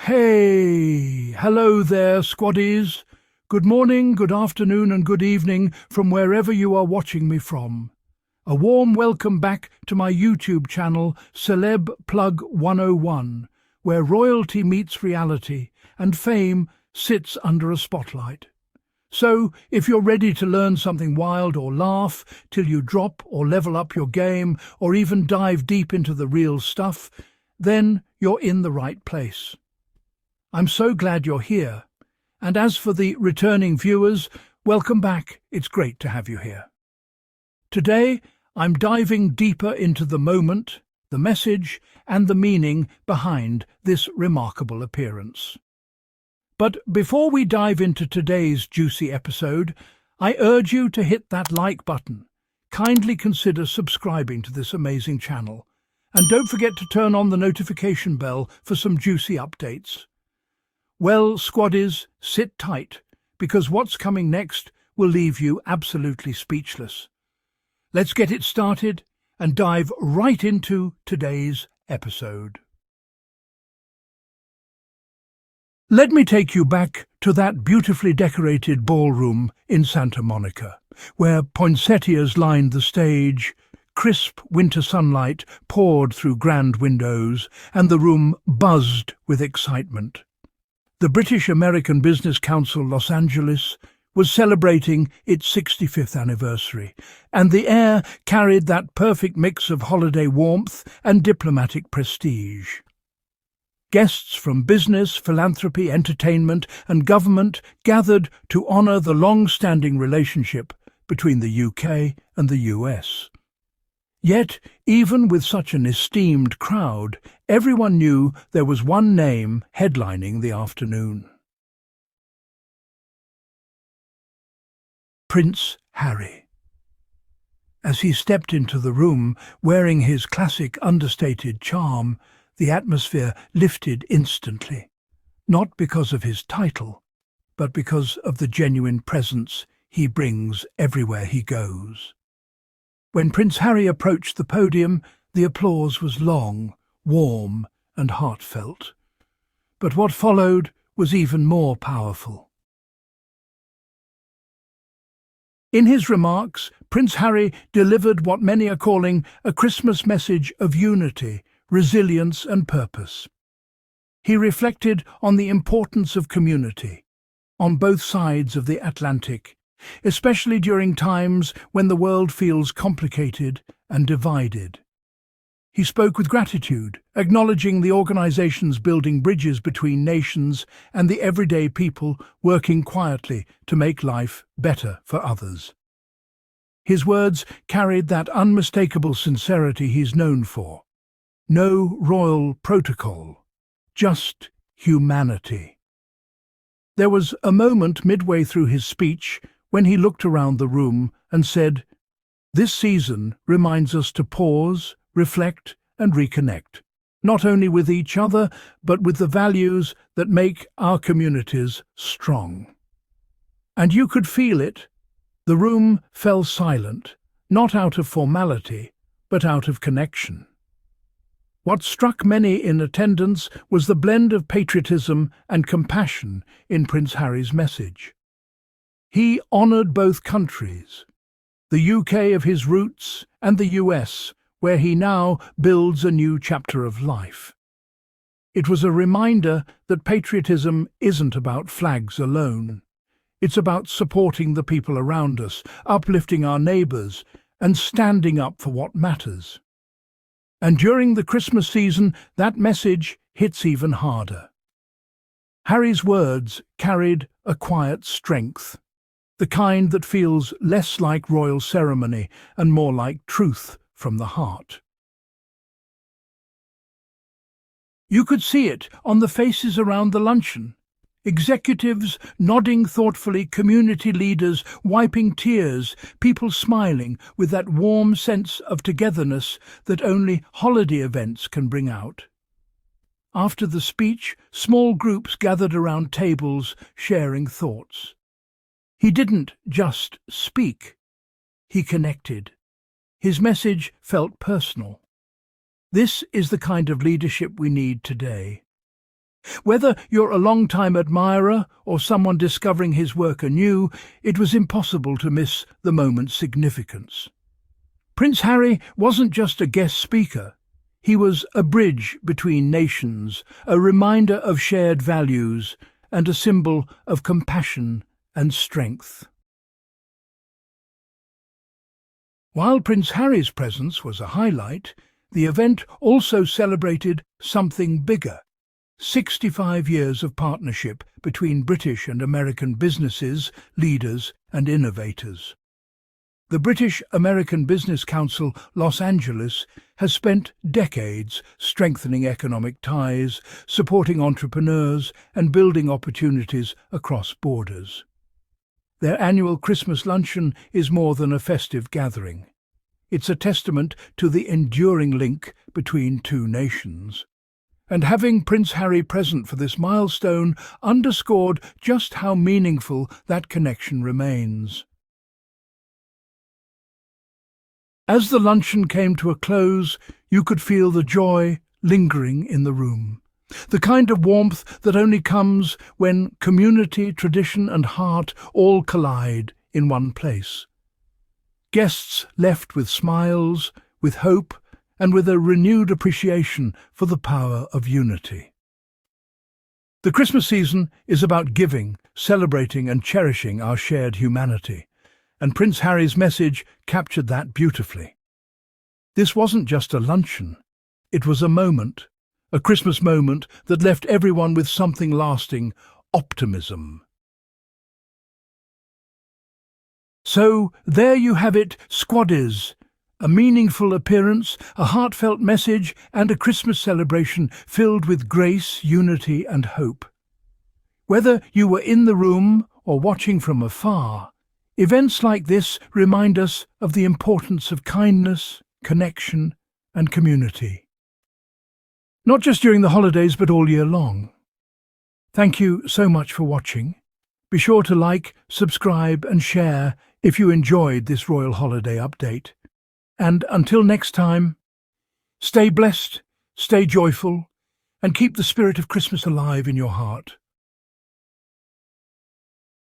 Hey, hello there, squaddies. Good morning, good afternoon, and good evening from wherever you are watching me from. A warm welcome back to my YouTube channel, Celeb Plug 101, where royalty meets reality and fame sits under a spotlight. So, if you're ready to learn something wild or laugh till you drop or level up your game or even dive deep into the real stuff, then you're in the right place. I'm so glad you're here. And as for the returning viewers, welcome back. It's great to have you here. Today, I'm diving deeper into the moment, the message, and the meaning behind this remarkable appearance. But before we dive into today's juicy episode, I urge you to hit that like button. Kindly consider subscribing to this amazing channel. And don't forget to turn on the notification bell for some juicy updates. Well, squaddies, sit tight, because what's coming next will leave you absolutely speechless. Let's get it started and dive right into today's episode. Let me take you back to that beautifully decorated ballroom in Santa Monica, where poinsettias lined the stage, crisp winter sunlight poured through grand windows, and the room buzzed with excitement. The British-American Business Council Los Angeles was celebrating its 65th anniversary, and the air carried that perfect mix of holiday warmth and diplomatic prestige. Guests from business, philanthropy, entertainment, and government gathered to honour the long-standing relationship between the UK and the US. Yet, even with such an esteemed crowd, everyone knew there was one name headlining the afternoon. Prince Harry. As he stepped into the room, wearing his classic understated charm, the atmosphere lifted instantly, not because of his title, but because of the genuine presence he brings everywhere he goes. When Prince Harry approached the podium, the applause was long, warm, and heartfelt. But what followed was even more powerful. In his remarks, Prince Harry delivered what many are calling a Christmas message of unity, resilience, and purpose. He reflected on the importance of community, on both sides of the Atlantic, especially during times when the world feels complicated and divided. He spoke with gratitude, acknowledging the organizations building bridges between nations and the everyday people working quietly to make life better for others. His words carried that unmistakable sincerity he's known for. No royal protocol, just humanity. There was a moment midway through his speech when he looked around the room and said, "This season reminds us to pause, reflect, and reconnect, not only with each other, but with the values that make our communities strong." And you could feel it. The room fell silent, not out of formality, but out of connection. What struck many in attendance was the blend of patriotism and compassion in Prince Harry's message. He honoured both countries, the UK of his roots and the US, where he now builds a new chapter of life. It was a reminder that patriotism isn't about flags alone. It's about supporting the people around us, uplifting our neighbours, and standing up for what matters. And during the Christmas season, that message hits even harder. Harry's words carried a quiet strength, the kind that feels less like royal ceremony and more like truth from the heart. You could see it on the faces around the luncheon. Executives nodding thoughtfully, community leaders wiping tears, people smiling with that warm sense of togetherness that only holiday events can bring out. After the speech, small groups gathered around tables, sharing thoughts. He didn't just speak, he connected. His message felt personal. This is the kind of leadership we need today. Whether you're a long-time admirer or someone discovering his work anew, it was impossible to miss the moment's significance. Prince Harry wasn't just a guest speaker. He was a bridge between nations, a reminder of shared values, and a symbol of compassion and strength. While Prince Harry's presence was a highlight, the event also celebrated something bigger: 65 years of partnership between British and American businesses, leaders and innovators. The British-American Business Council Los Angeles has spent decades strengthening economic ties, supporting entrepreneurs and building opportunities across borders. Their annual Christmas luncheon is more than a festive gathering. It's a testament to the enduring link between two nations. And having Prince Harry present for this milestone underscored just how meaningful that connection remains. As the luncheon came to a close, you could feel the joy lingering in the room. The kind of warmth that only comes when community, tradition and heart all collide in one place. Guests left with smiles, with hope, and with a renewed appreciation for the power of unity. The Christmas season is about giving, celebrating and cherishing our shared humanity, and Prince Harry's message captured that beautifully. This wasn't just a luncheon, it was a moment, a Christmas moment that left everyone with something lasting: optimism. So there you have it, squaddies. A meaningful appearance, a heartfelt message, and a Christmas celebration filled with grace, unity and hope. Whether you were in the room or watching from afar, events like this remind us of the importance of kindness, connection and community. Not just during the holidays, but all year long. Thank you so much for watching. Be sure to like, subscribe and share if you enjoyed this royal holiday update. And until next time, stay blessed, stay joyful, and keep the spirit of Christmas alive in your heart.